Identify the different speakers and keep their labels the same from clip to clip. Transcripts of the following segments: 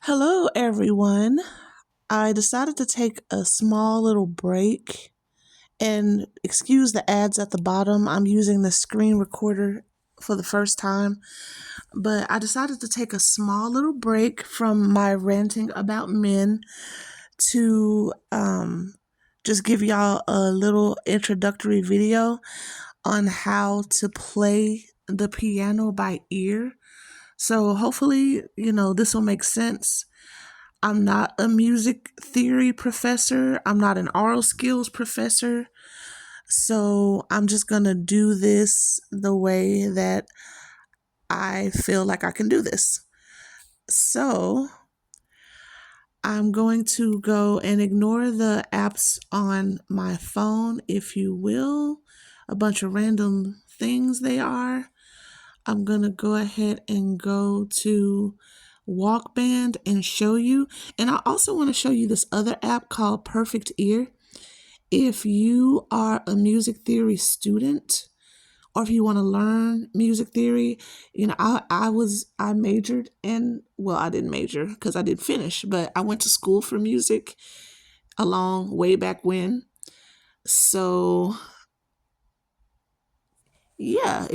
Speaker 1: Hello, everyone. I decided to take a small little break and excuse the ads at the bottom. I'm using the screen recorder for the first time, but I decided to take a small little break from my ranting about men to just give y'all a little introductory video on how to play the piano by ear. So hopefully, this will make sense. I'm not a music theory professor. I'm not an oral skills professor. So I'm just going to do this the way that I feel like I can do this. So I'm going to go and ignore the apps on my phone, if you will. A bunch of random things they are. I'm going to go ahead and go to Walkband and show you. And I also want to show you this other app called Perfect Ear. If you are a music theory student, or if you want to learn music theory, I majored in, well, I didn't major because I didn't finish, but I went to school for music a long way back when. So yeah,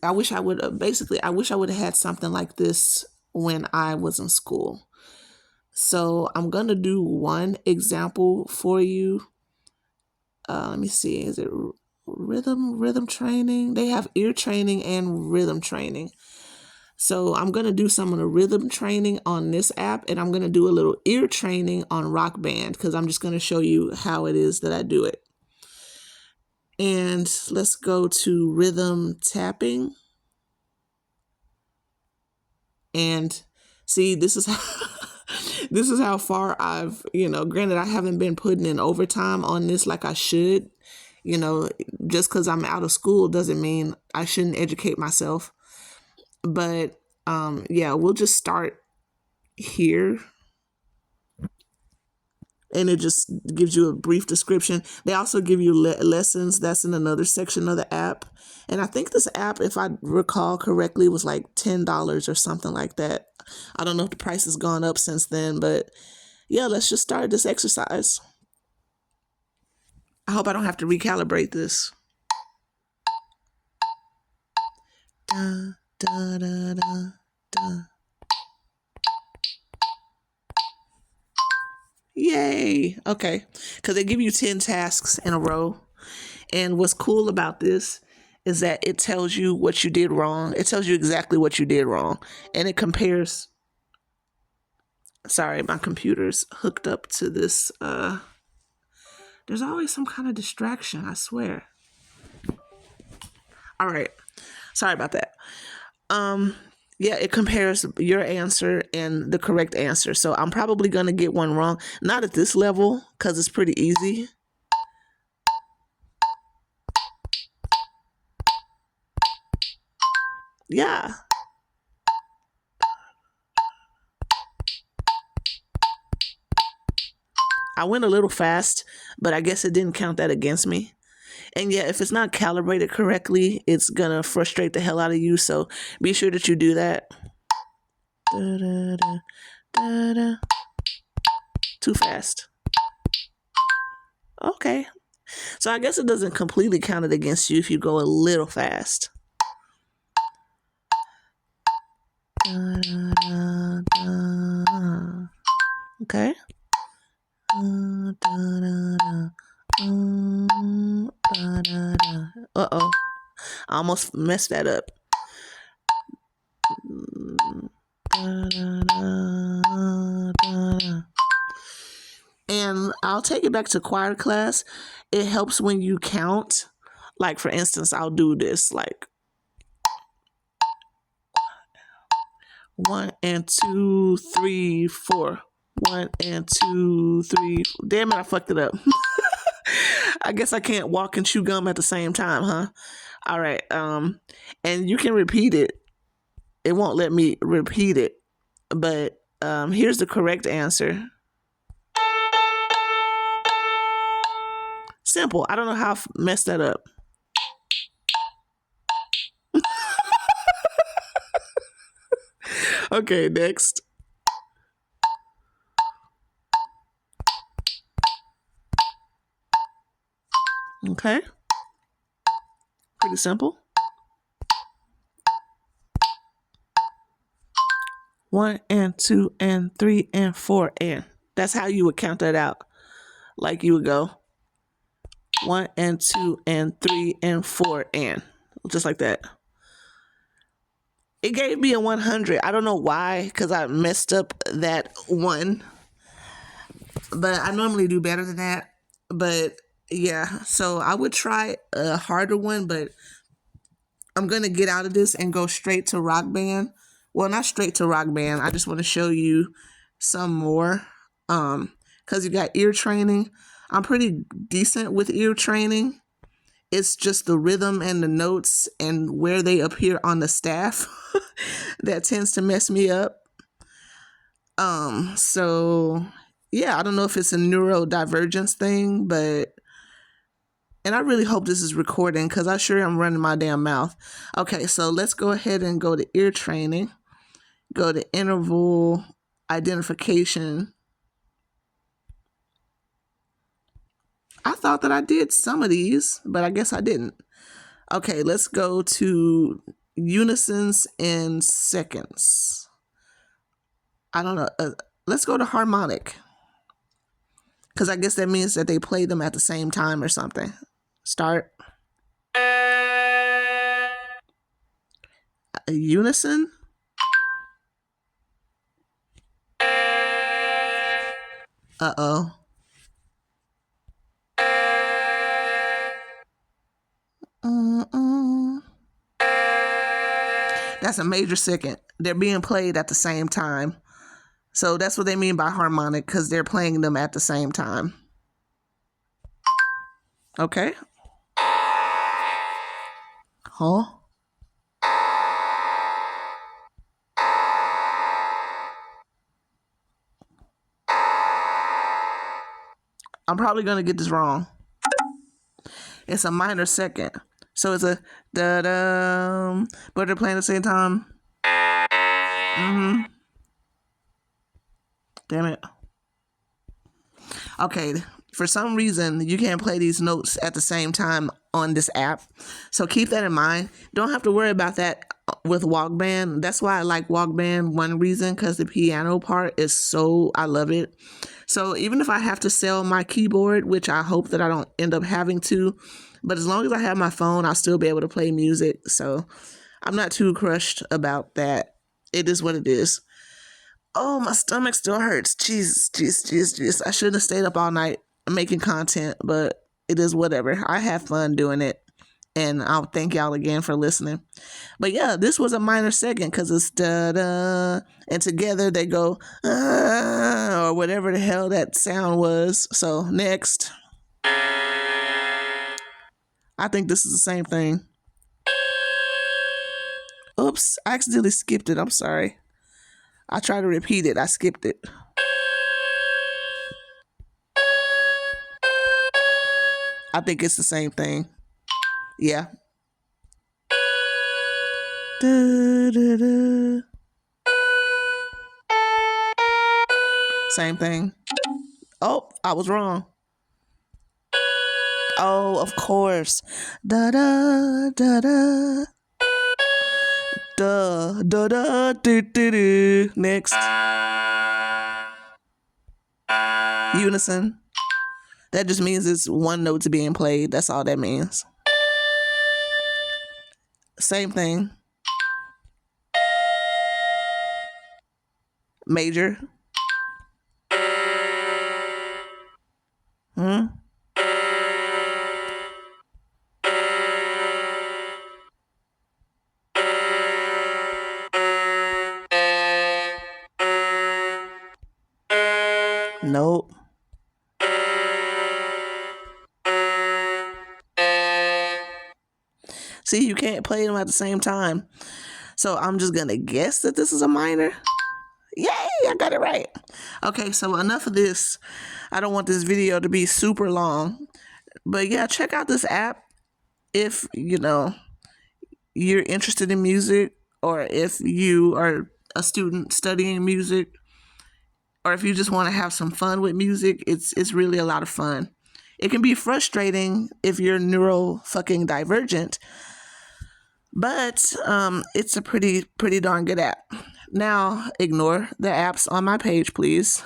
Speaker 1: I wish I would have had something like this when I was in school. So I'm going to do one example for you. Let me see. Is it rhythm training? They have ear training and rhythm training. So I'm going to do some of the rhythm training on this app, and I'm going to do a little ear training on Rock Band because I'm just going to show you how it is that I do it. And let's go to rhythm tapping. And see, this is this is how far I've, granted, I haven't been putting in overtime on this like I should. Just because I'm out of school doesn't mean I shouldn't educate myself. But yeah, we'll just start here. And it just gives you a brief description. They also give you lessons. That's in another section of the app. And I think this app, if I recall correctly, was like $10 or something like that. I don't know if the price has gone up since then, but yeah, let's just start this exercise. I hope I don't have to recalibrate this. Da, da, da, da, da. Yay. Okay. Because they give you 10 tasks in a row. And what's cool about this is that it tells you what you did wrong. It tells you exactly what you did wrong. And it compares. Sorry, my computer's hooked up to this. There's always some kind of distraction, I swear. All right. Sorry about that. Yeah, it compares your answer and the correct answer. So I'm probably going to get one wrong. Not at this level because it's pretty easy. Yeah. I went a little fast, but I guess it didn't count that against me. And yeah, if it's not calibrated correctly, it's going to frustrate the hell out of you. So be sure that you do that. Da, da, da, da, da. Too fast. Okay. So I guess it doesn't completely count it against you if you go a little fast. Da, da, da, da. Okay. Da, da, da. Da, da, da. Uh-oh. I almost messed that up. Da, da, da, da. And I'll take it back to choir class. It helps when you count. Like, for instance, I'll do this, like 1 and 2, 3, 4. 1 and 2, 3. Damn it, I fucked it up. I guess I can't walk and chew gum at the same time, huh? All right. And you can repeat it. It won't let me repeat it. But here's the correct answer. Simple. I don't know how I messed that up. Okay, next. Okay. Pretty simple. 1 and 2 and 3 and 4 and. That's how you would count that out. Like you would go 1 and 2 and 3 and 4 and. Just like that. It gave me a 100. I don't know why, because I messed up that one. But I normally do better than that. But yeah, so I would try a harder one, but I'm going to get out of this and go straight to Rock Band. Well, not straight to Rock Band. I just want to show you some more. Because you got ear training. I'm pretty decent with ear training. It's just the rhythm and the notes and where they appear on the staff that tends to mess me up. So yeah, I don't know if it's a neurodivergence thing, and I really hope this is recording because I sure am running my damn mouth. Okay, so let's go ahead and go to ear training. Go to interval identification. I thought that I did some of these, but I guess I didn't. Okay, let's go to unisons in seconds. I don't know. Let's go to harmonic. Because I guess that means that they play them at the same time or something. Start. A unison. Uh-oh. That's a major second. They're being played at the same time. So that's what they mean by harmonic, because they're playing them at the same time. Okay. Huh? I'm probably going to get this wrong. It's a minor second. So it's a da-dum, but they're playing at the same time. Damn it. Okay, for some reason, you can't play these notes at the same time on this app. So keep that in mind. Don't have to worry about that with Walkman. That's why I like Walkman. One reason, because the piano part is so, I love it. So even if I have to sell my keyboard, which I hope that I don't end up having to, but as long as I have my phone, I'll still be able to play music. So I'm not too crushed about that. It is what it is. Oh, my stomach still hurts. Jeez. I shouldn't have stayed up all night making content, but it is whatever. I have fun doing it. And I'll thank y'all again for listening. But yeah, this was a minor second because it's da-da. And together they go, or whatever the hell that sound was. So next. I think this is the same thing. Oops, I accidentally skipped it. I'm sorry. I tried to repeat it. I skipped it. I think it's the same thing. Yeah. Da, da, da. Same thing. Oh, I was wrong. Oh, of course. Da da da da. Da da da do do do. Next. Unison. That just means it's one note being played. That's all that means. Same thing. Major. Nope. See, you can't play them at the same time. So I'm just going to guess that this is a minor. Yay, I got it right. Okay, so enough of this. I don't want this video to be super long. But yeah, check out this app if, you're interested in music, or if you are a student studying music, or if you just want to have some fun with music. It's really a lot of fun. It can be frustrating if you're neuro fucking divergent, but it's a pretty darn good app. Now, ignore the apps on my page, please.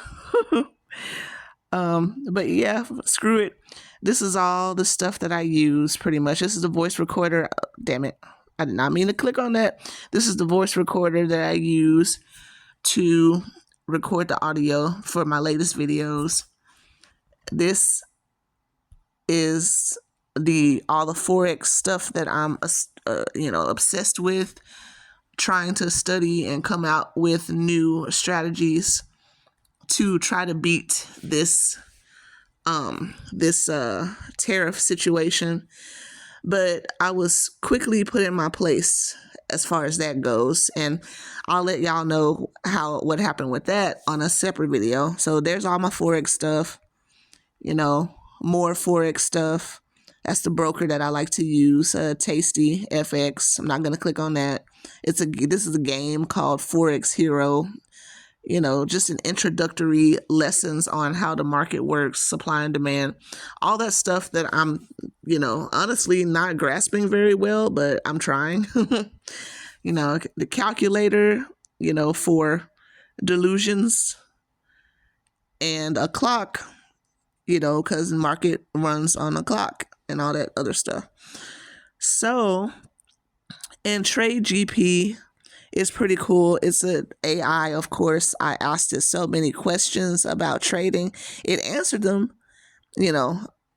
Speaker 1: But yeah, screw it. This is all the stuff that I use pretty much. This is the voice recorder. Damn it. I did not mean to click on that. This is the voice recorder that I use to record the audio for my latest videos. This is all the Forex stuff that I'm obsessed with, trying to study and come out with new strategies to try to beat this tariff situation. But I was quickly put in my place as far as that goes, and I'll let y'all know what happened with that on a separate video. So there's all my Forex stuff, more Forex stuff. That's the broker that I like to use, Tasty FX. I'm not going to click on that. This is a game called Forex Hero. Just an introductory lessons on how the market works, supply and demand, all that stuff that I'm, honestly not grasping very well, but I'm trying. The calculator, for delusions, and a clock, because the market runs on a clock and all that other stuff. So, and TradeGP is pretty cool. It's an AI, of course. I asked it so many questions about trading. It answered them.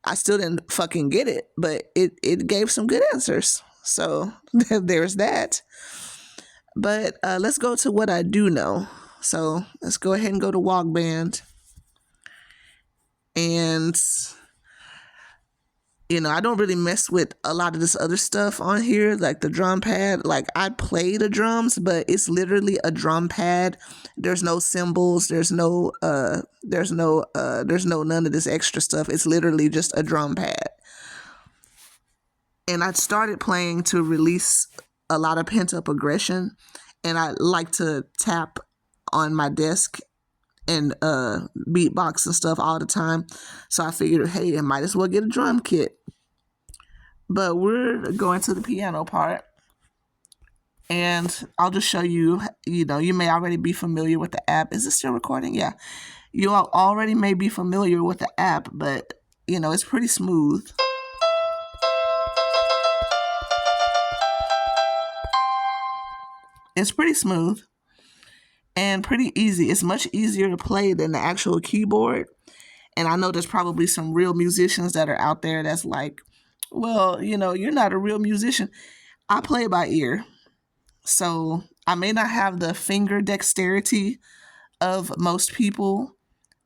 Speaker 1: I still didn't fucking get it, but it gave some good answers. So there's that. But let's go to what I do know. So let's go ahead and go to Walkband. And I don't really mess with a lot of this other stuff on here, like the drum pad. Like, I play the drums, but it's literally a drum pad. There's no cymbals. There's no none of this extra stuff. It's literally just a drum pad. And I started playing to release a lot of pent-up aggression. And I like to tap on my desk and beatbox and stuff all the time. So I figured, hey, I might as well get a drum kit. But we're going to the piano part, and I'll just show you. You may already be familiar with the app. Is it still recording? Yeah. You already may be familiar with the app, but it's pretty smooth. It's pretty smooth and pretty easy. It's much easier to play than the actual keyboard. And I know there's probably some real musicians that are out there that's like, well, you're not a real musician. I play by ear. So I may not have the finger dexterity of most people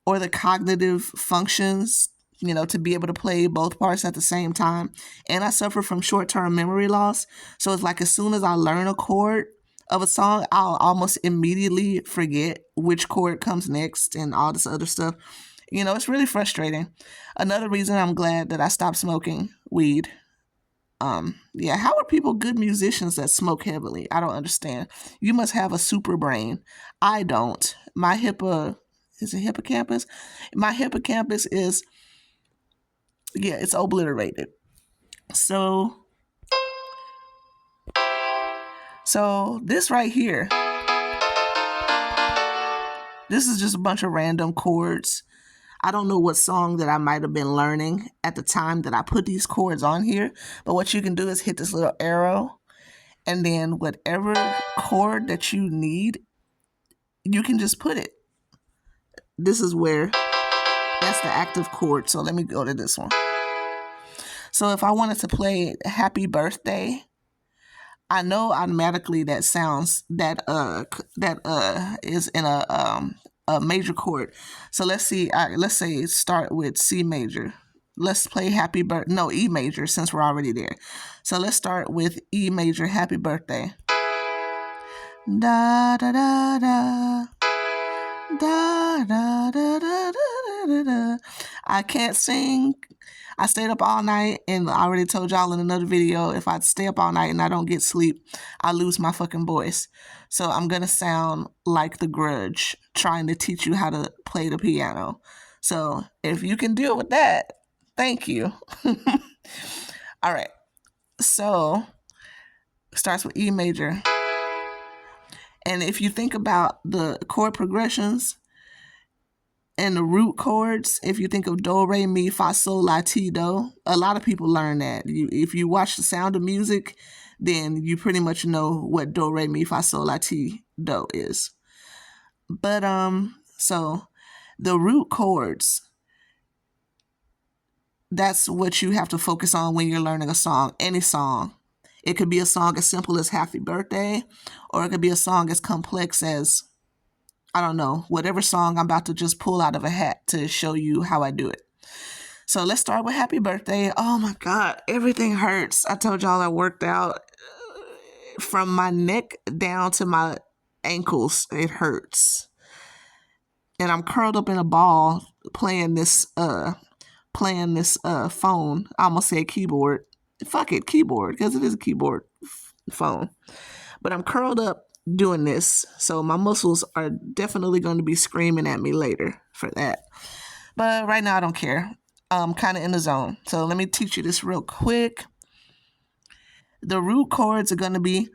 Speaker 1: or the cognitive functions, to be able to play both parts at the same time. And I suffer from short-term memory loss. So it's like as soon as I learn a chord of a song, I'll almost immediately forget which chord comes next and all this other stuff. It's really frustrating. Another reason I'm glad that I stopped smoking weed. How are people good musicians that smoke heavily? I don't understand. You must have a super brain. I don't. My is it hippocampus? My hippocampus is, it's obliterated. So this right here, this is just a bunch of random chords. I don't know what song that I might have been learning at the time that I put these chords on here, but what you can do is hit this little arrow, and then whatever chord that you need, you can just put it. This is where, that's the active chord. So let me go to this one. So if I wanted to play Happy Birthday, I know automatically that sounds that is in a major chord. So let's see. Let's say start with C major. Let's play E major, since we're already there. So let's start with E major, Happy Birthday. Da da da da. Da da da da da da. I can't sing. I stayed up all night, and I already told y'all in another video, if I stay up all night and I don't get sleep, I lose my fucking voice. So I'm going to sound like The Grudge, trying to teach you how to play the piano. So if you can deal with that, Thank you. All right. So starts with E major. And if you think about the chord progressions and the root chords, if you think of do, re, mi, fa, sol, la, ti, do, a lot of people learn that. If you watch The Sound of Music, then you pretty much know what do, re, mi, fa, sol, la, ti, do is. But so the root chords, that's what you have to focus on when you're learning a song, any song. It could be a song as simple as Happy Birthday, or it could be a song as complex as, I don't know, whatever song I'm about to just pull out of a hat to show you how I do it. So let's start with Happy Birthday. Oh my God, everything hurts. I told y'all I worked out from my neck down to my ankles. It hurts. And I'm curled up in a ball playing this phone. I almost said keyboard. Fuck it, keyboard, because it is a keyboard phone. But I'm curled up doing this, so my muscles are definitely going to be screaming at me later for that. But right now I don't care. I'm kind of in the zone. So let me teach you this real quick. The root chords are going to be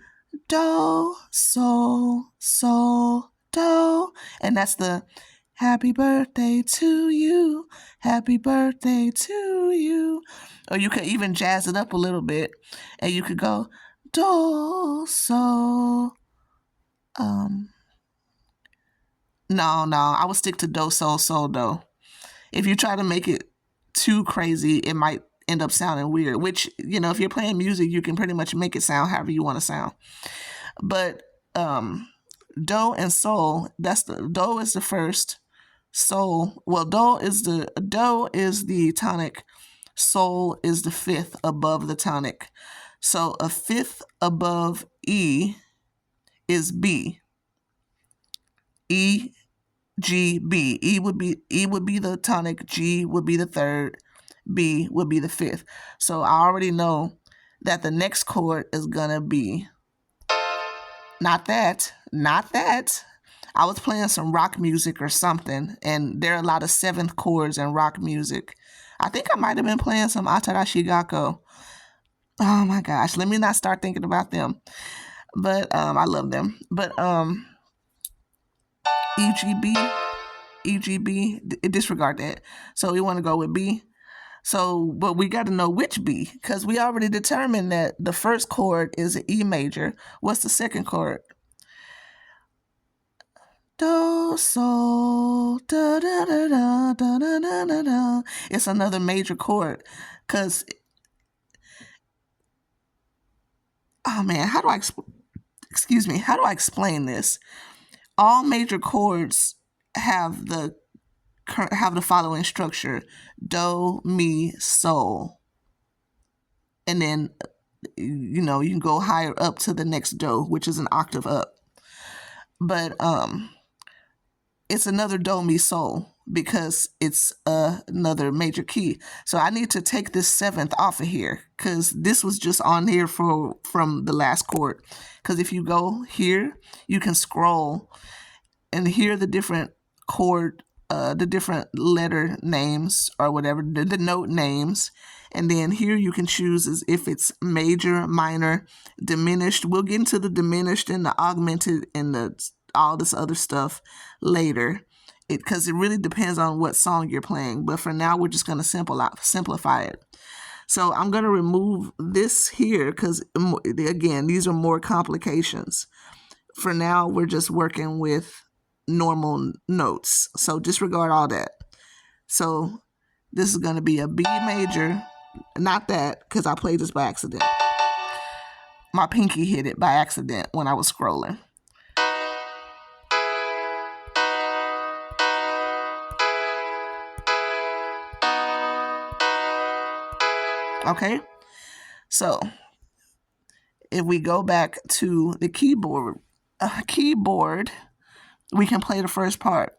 Speaker 1: do, sol, sol, do. And that's the happy birthday to you, happy birthday to you. Or you could even jazz it up a little bit, and you could go do, sol. No, I would stick to do, sol, sol, do. If you try to make it too crazy, it might end up sounding weird, which, if you're playing music, you can pretty much make it sound however you want to sound. But do and sol, do is the first, sol, well, do is the tonic, sol is the fifth above the tonic. So a fifth above E is B. E, G, B. E would be the tonic, G would be the third, B would be the fifth. So I already know that the next chord is gonna be not that. I was playing some rock music or something, and there are a lot of seventh chords in rock music. I think I might have been playing some Atarashi Gakko. Oh my gosh, let me not start thinking about them. But I love them. But EGB, disregard that. So we want to go with B. So, but we got to know which B, because we already determined that the first chord is an E major. What's the second chord? Do, sol, da, da, da, da, da, da, da, da, da. It's another major chord, because, oh man, how do I explain this? All major chords have the following structure: do, mi, sol. And then, you can go higher up to the next do, which is an octave up. But it's another do, mi, sol, because it's another major key. So I need to take this seventh off of here, because this was just on here from the last chord. Because if you go here, you can scroll and hear the different chord, the different letter names or whatever, the note names. And then here you can choose as if it's major, minor, diminished. We'll get into the diminished and the augmented and all this other stuff later, because it really depends on what song you're playing. But for now, we're just going to simplify it. So I'm going to remove this here, because, again, these are more complications. For now, we're just working with normal notes. So disregard all that. So this is going to be a B major. Not that, because I played this by accident. My pinky hit it by accident when I was scrolling. Okay, so if we go back to the keyboard, we can play the first part.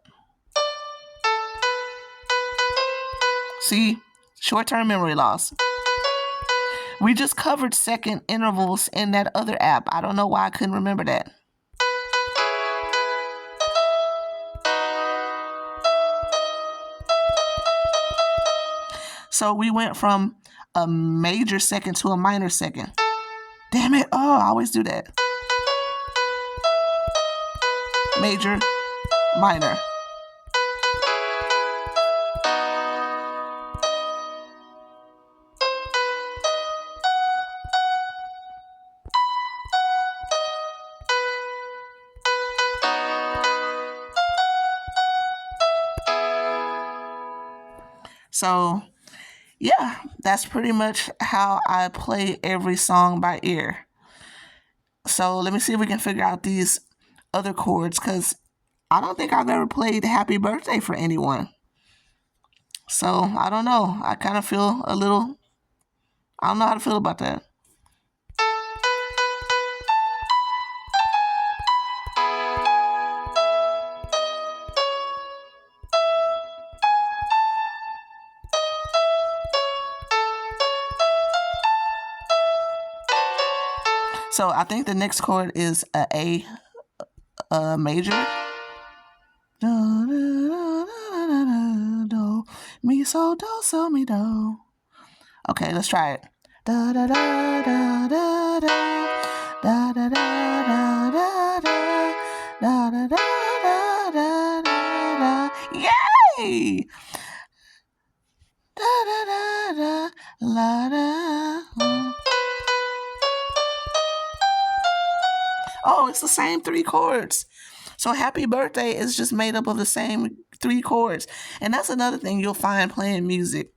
Speaker 1: See, short-term memory loss. We just covered second intervals in that other app. I don't know why I couldn't remember that. So we went from a major second to a minor second. Damn it. Oh, I always do that. Major, minor. So, yeah, that's pretty much how I play every song by ear. So let me see if we can figure out these other chords, because I don't think I've ever played Happy Birthday for anyone. So I don't know. I kind of feel a little, I don't know how to feel about that. So I think the next chord is a major. Do, mi, so, do, so, mi, do. Okay, let's try it. Da da da da da da da da da da da da da da da da. Yay! Da da da da la da. Oh, it's the same 3 chords. So Happy Birthday is just made up of the same 3 chords. And that's another thing you'll find playing music.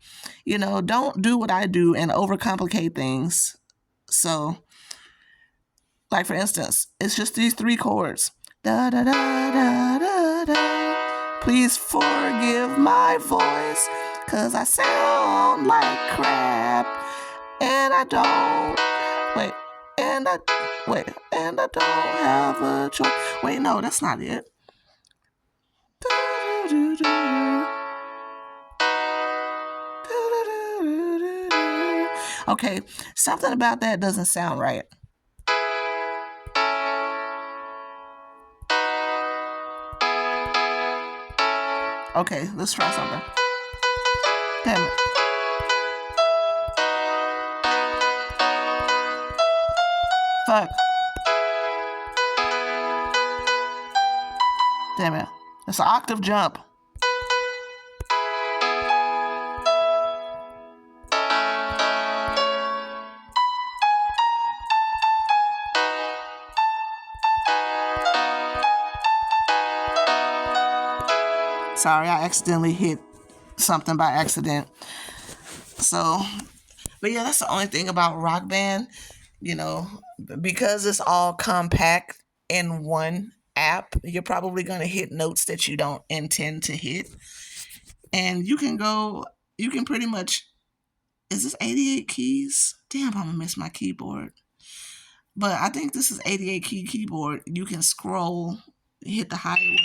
Speaker 1: You know, don't do what I do and overcomplicate things. So, like for instance, it's just these 3 chords. Da da da da da da. Please forgive my voice, 'cause I sound like crap. And I don't. Wait. And I don't have a choice. Wait, no, that's not it. Okay, something about that doesn't sound right. Okay, let's try something. Damn it. Fuck. Damn it. It's an octave jump. Sorry, I accidentally hit something by accident. So, but yeah, that's the only thing about Rock Band, you know, because it's all compact in one app, you're probably going to hit notes that you don't intend to hit. And you can pretty much, is this 88 keys? Damn, I'm going to miss my keyboard. But I think this is 88 key keyboard. You can scroll, hit the higher ones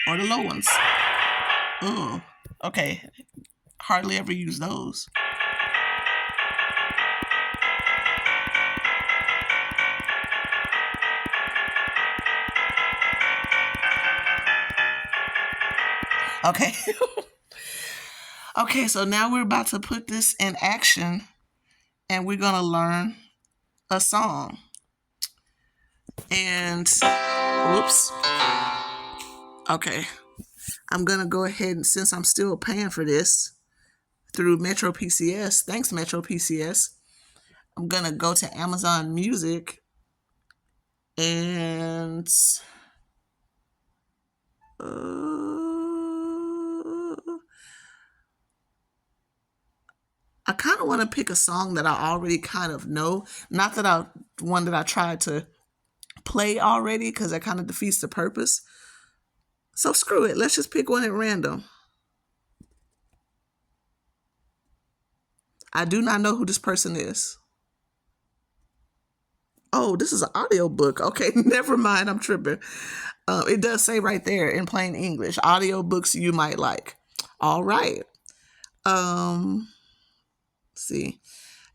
Speaker 1: or the low ones. Oh, okay. Hardly ever use those. Okay. Okay, so now we're about to put this in action and we're going to learn a song. And, whoops. Okay. I'm going to go ahead and, since I'm still paying for this through Metro PCS, thanks Metro PCS, I'm going to go to Amazon Music and I kind of want to pick a song that I already kind of know. Not that one that I tried to play already, because that kind of defeats the purpose. So screw it. Let's just pick one at random. I do not know who this person is. Oh, this is an audiobook. Okay, never mind. I'm tripping. It does say right there in plain English, audiobooks you might like. All right. Let's see.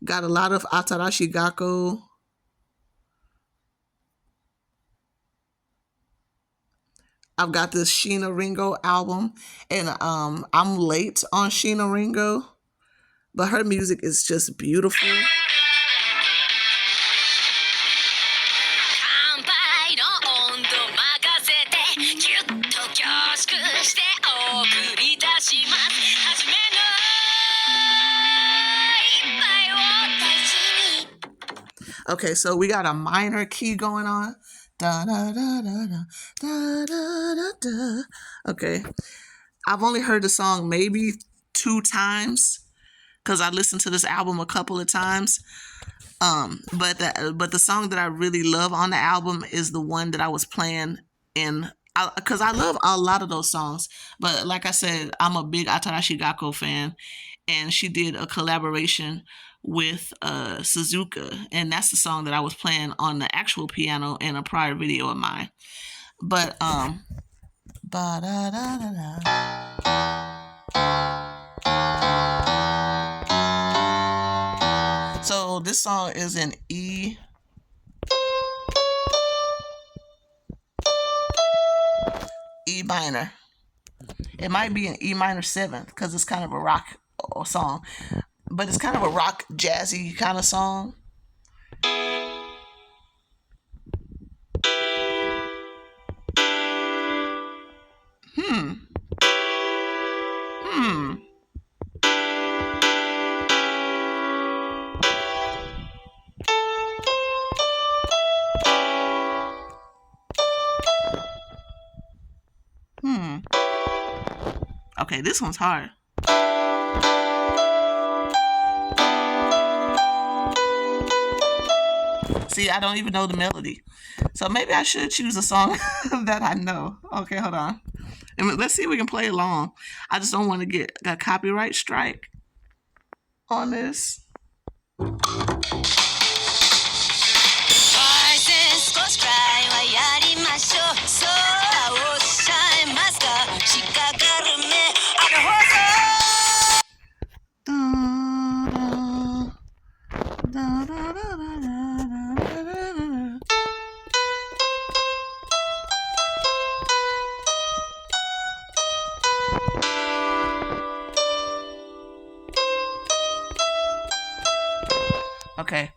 Speaker 1: Got a lot of Atarashi Gakko. I've got this Sheena Ringo album, and I'm late on Sheena Ringo, but her music is just beautiful. Okay, so we got a minor key going on. Da, da, da, da, da, da, da, da. Okay. I've only heard the song maybe 2 times because I listened to this album a couple of times. But the song that I really love on the album is the one that I was playing in, because I love a lot of those songs. But like I said, I'm a big Atarashi Gakko fan, and she did a collaboration with Suzuka, and that's the song that I was playing on the actual piano in a prior video of mine. But so this song is in E minor. It might be an E minor 7th because it's kind of a rock song, but it's kind of a rock jazzy kind of song. Okay, this one's hard. See, I don't even know the melody. So maybe I should choose a song that I know. Okay, hold on. And let's see if we can play along. I just don't want to get a copyright strike on this. Okay,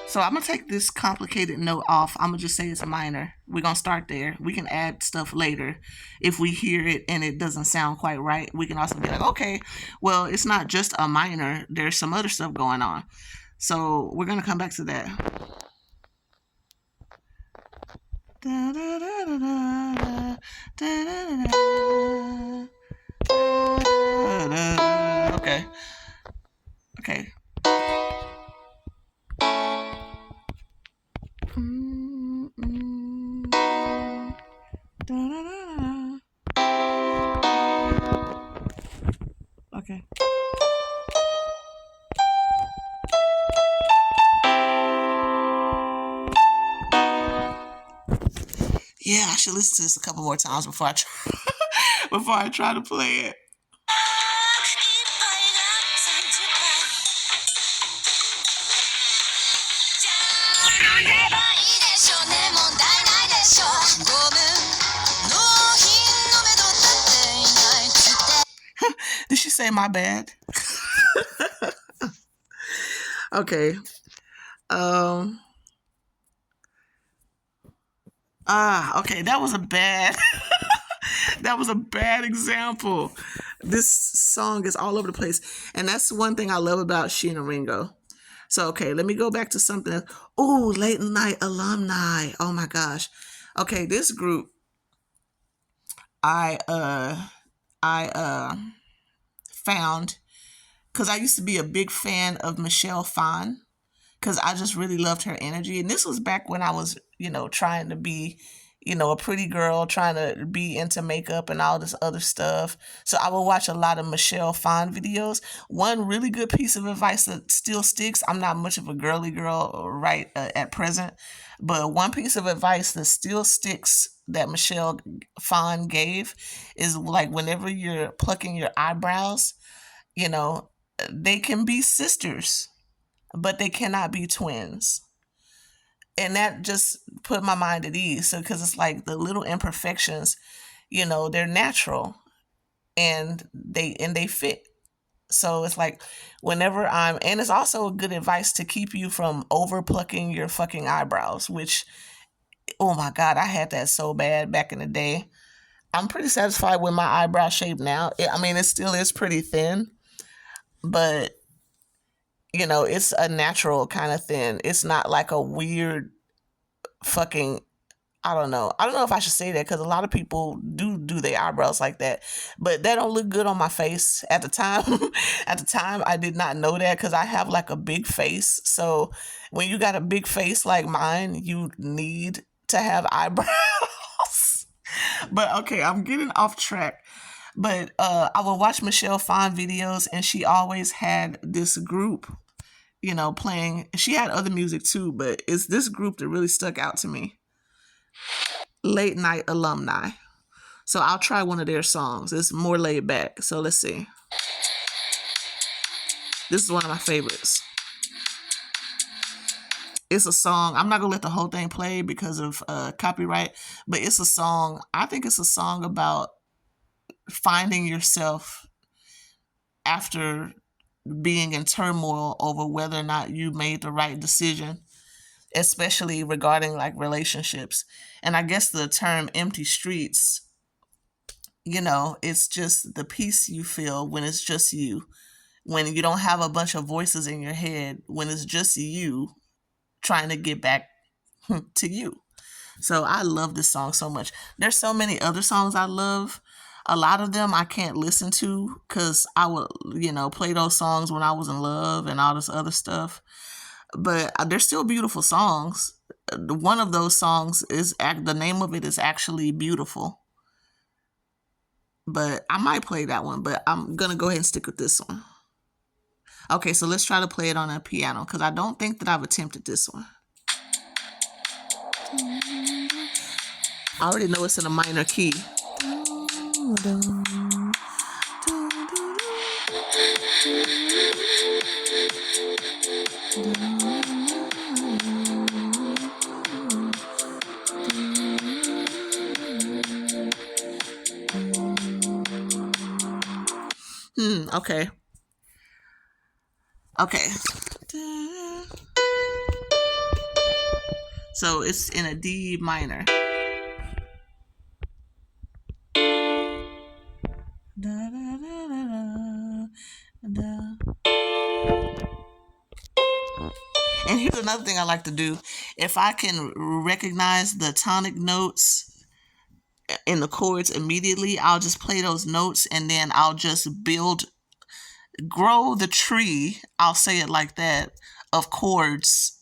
Speaker 1: so I'm going to take this complicated note off. I'm going to just say it's a minor. We're going to start there. We can add stuff later. If we hear it and it doesn't sound quite right, we can also be like, okay, well, it's not just a minor. There's some other stuff going on. So we're going to come back to that. Okay. Okay. Okay. Yeah, I should listen to this a couple more times before I try to play it. Did she say my bad? Okay. Okay, that was a bad that was a bad example. This song is all over the place, and that's one thing I love about Sheena Ringo. So okay, let me go back to something else. Oh, Late Night Alumni. Oh my gosh. Okay, this group I found because I used to be a big fan of Michelle Phan, because I just really loved her energy. And this was back when I was, trying to be, a pretty girl, trying to be into makeup and all this other stuff. So I would watch a lot of Michelle Phan videos. One really good piece of advice that still sticks, I'm not much of a girly girl right at present, but one piece of advice that still sticks that Michelle Phan gave is like whenever you're plucking your eyebrows, they can be sisters, but they cannot be twins. And that just put my mind at ease. So, because it's like the little imperfections, they're natural, and they fit. So it's like and it's also good advice to keep you from over plucking your fucking eyebrows, which, oh my God, I had that so bad back in the day. I'm pretty satisfied with my eyebrow shape now. It still is pretty thin, but it's a natural kind of thin. It's not like a weird fucking, I don't know. I don't know if I should say that, because a lot of people do their eyebrows like that, but that don't look good on my face at the time. At the time, I did not know that, because I have like a big face. So when you got a big face like mine, you need to have eyebrows. But okay, I'm getting off track. But I would watch Michelle Phan videos, and she always had this group, playing. She had other music too, but it's this group that really stuck out to me. Late Night Alumni. So I'll try one of their songs. It's more laid back. So let's see. This is one of my favorites. It's a song. I'm not going to let the whole thing play because of copyright, but it's a song. I think it's a song about finding yourself after being in turmoil over whether or not you made the right decision, especially regarding like relationships. And I guess the term empty streets, it's just the peace you feel when it's just you, when you don't have a bunch of voices in your head, when it's just you trying to get back to you. So I love this song so much. There's so many other songs I love. A lot of them I can't listen to because I would, play those songs when I was in love and all this other stuff. But they're still beautiful songs. One of those songs the name of it is actually Beautiful. But I might play that one, but I'm going to go ahead and stick with this one. Okay, so let's try to play it on a piano, because I don't think that I've attempted this one. I already know it's in a minor key. Okay. Okay. So it's in a D minor. And here's another thing I like to do. If I can recognize the tonic notes in the chords immediately, I'll just play those notes, and then I'll just grow the tree, I'll say it like that, of chords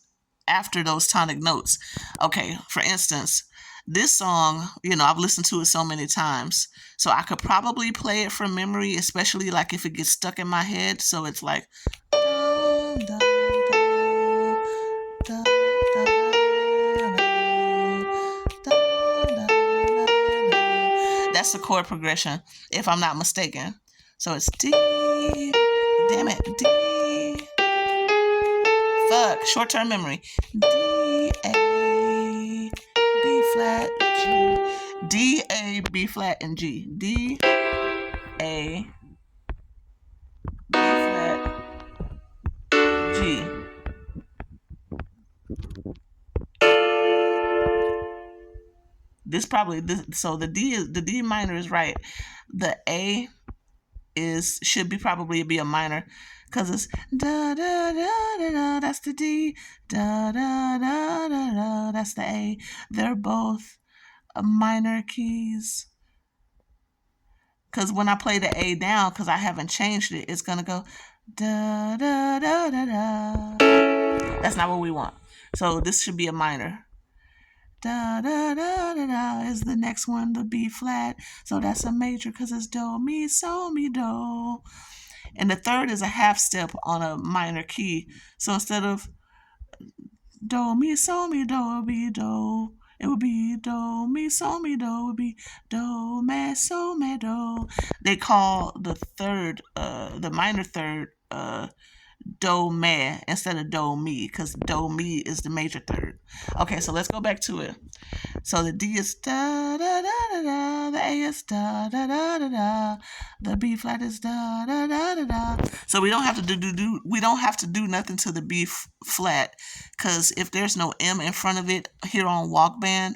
Speaker 1: after those tonic notes. Okay, for instance, this song, I've listened to it so many times, so I could probably play it from memory, especially like if it gets stuck in my head. So it's like, that's the chord progression, if I'm not mistaken. So it's D, damn it, D, fuck, short-term memory, D, A, B flat, G, D, A, B flat, and G, D, A, B flat, G. So the D minor is right. The A should probably be a minor, because it's da da da da da. That's the D. Da da da da da. That's the A. They're both minor keys. Because when I play the A down, because I haven't changed it, it's gonna go da da da da da. That's not what we want. So this should be a minor. Da da da da da is the next one, the B flat. So that's a major, because it's do, mi, so, mi, do. And the third is a half step on a minor key. So instead of do, mi, so, mi, do, it would be do. It would be do, mi, so, mi, do. It would be do, me, so, me, do. They call the third, the minor third, do me instead of do mi, because do mi is the major third. Okay, so let's go back to it. So the D is da da da da da, the A is da da da da da, the B flat is da da da da da. So we don't have to do nothing to the B flat, because if there's no M in front of it here on Walkband,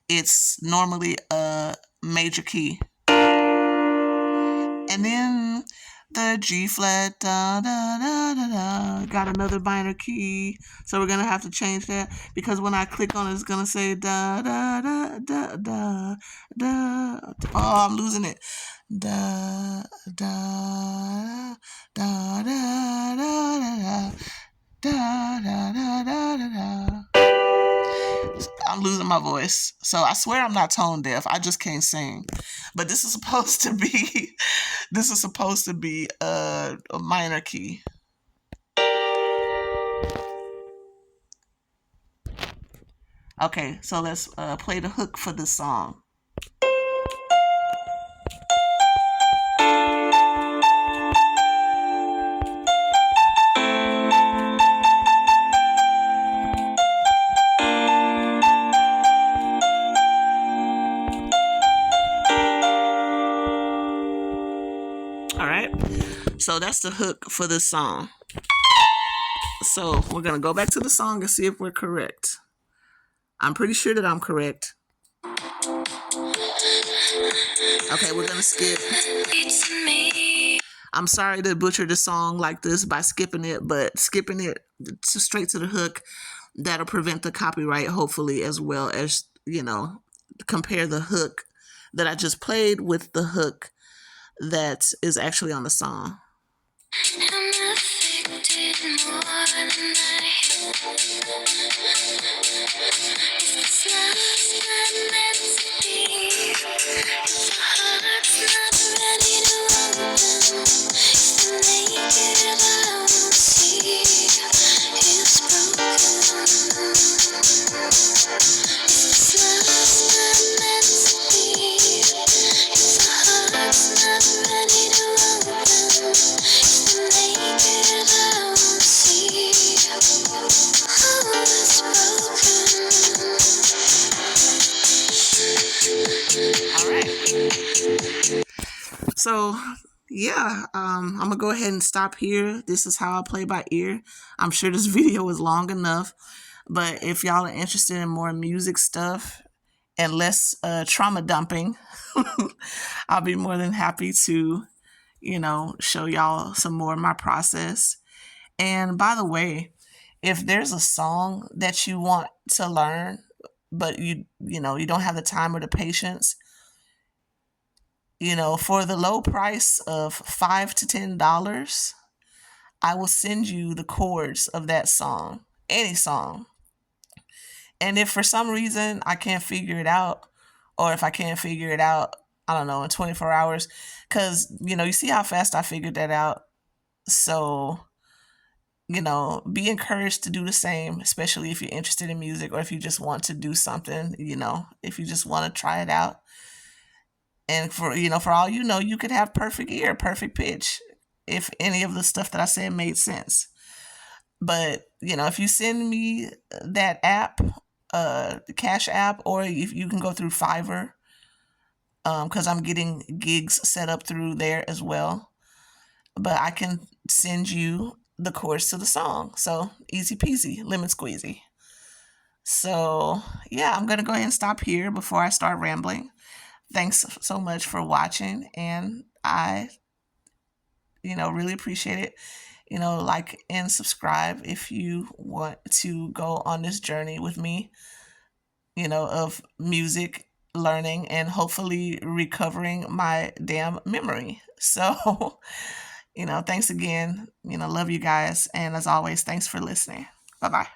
Speaker 1: it's normally a major key. And then the G flat, da da da da da, got another minor key. So we're gonna have to change that, because when I click on it, it's gonna say da da da da da da. Oh, I'm losing it. Da da da da da da da da da da da. I'm losing my voice. So I swear I'm not tone deaf. I just can't sing. But this is supposed to be a minor key. Okay, so let's play the hook for this song. All right, so that's the hook for this song. So we're going to go back to the song and see if we're correct. I'm pretty sure that I'm correct. Okay, we're going to skip. I'm sorry to butcher the song like this by skipping it, but skipping it straight to the hook, that'll prevent the copyright, hopefully, as well as, compare the hook that I just played with the hook that is actually on the song. I'm affected more than It's love's not meant to be. If the heart's not ready to open, if the naked I don't see is broken. If love's not meant to be, if the heart's not ready to open, if the naked I don't see is broken. All right. So, yeah, I'm going to go ahead and stop here. This is how I play by ear. I'm sure this video is long enough, but if y'all are interested in more music stuff and less trauma dumping, I'll be more than happy to, show y'all some more of my process. And by the way, if there's a song that you want to learn, but you don't have the time or the patience, for the low price of $5 to $10, I will send you the chords of that song, any song. And if for some reason I can't figure it out, or if I can't figure it out, I don't know, in 24 hours, because, you see how fast I figured that out. So, be encouraged to do the same, especially if you're interested in music, or if you just want to do something, if you just want to try it out. And for all you could have perfect ear, perfect pitch, if any of the stuff that I said made sense. But, if you send me that app, the Cash App, or if you can go through Fiverr, because I'm getting gigs set up through there as well. But I can send you the chords to the song. So easy peasy, lemon squeezy. So, yeah, I'm going to go ahead and stop here before I start rambling. Thanks so much for watching, and I, really appreciate it. Like and subscribe if you want to go on this journey with me, of music learning and hopefully recovering my damn memory. So, thanks again. Love you guys. And as always, thanks for listening. Bye-bye.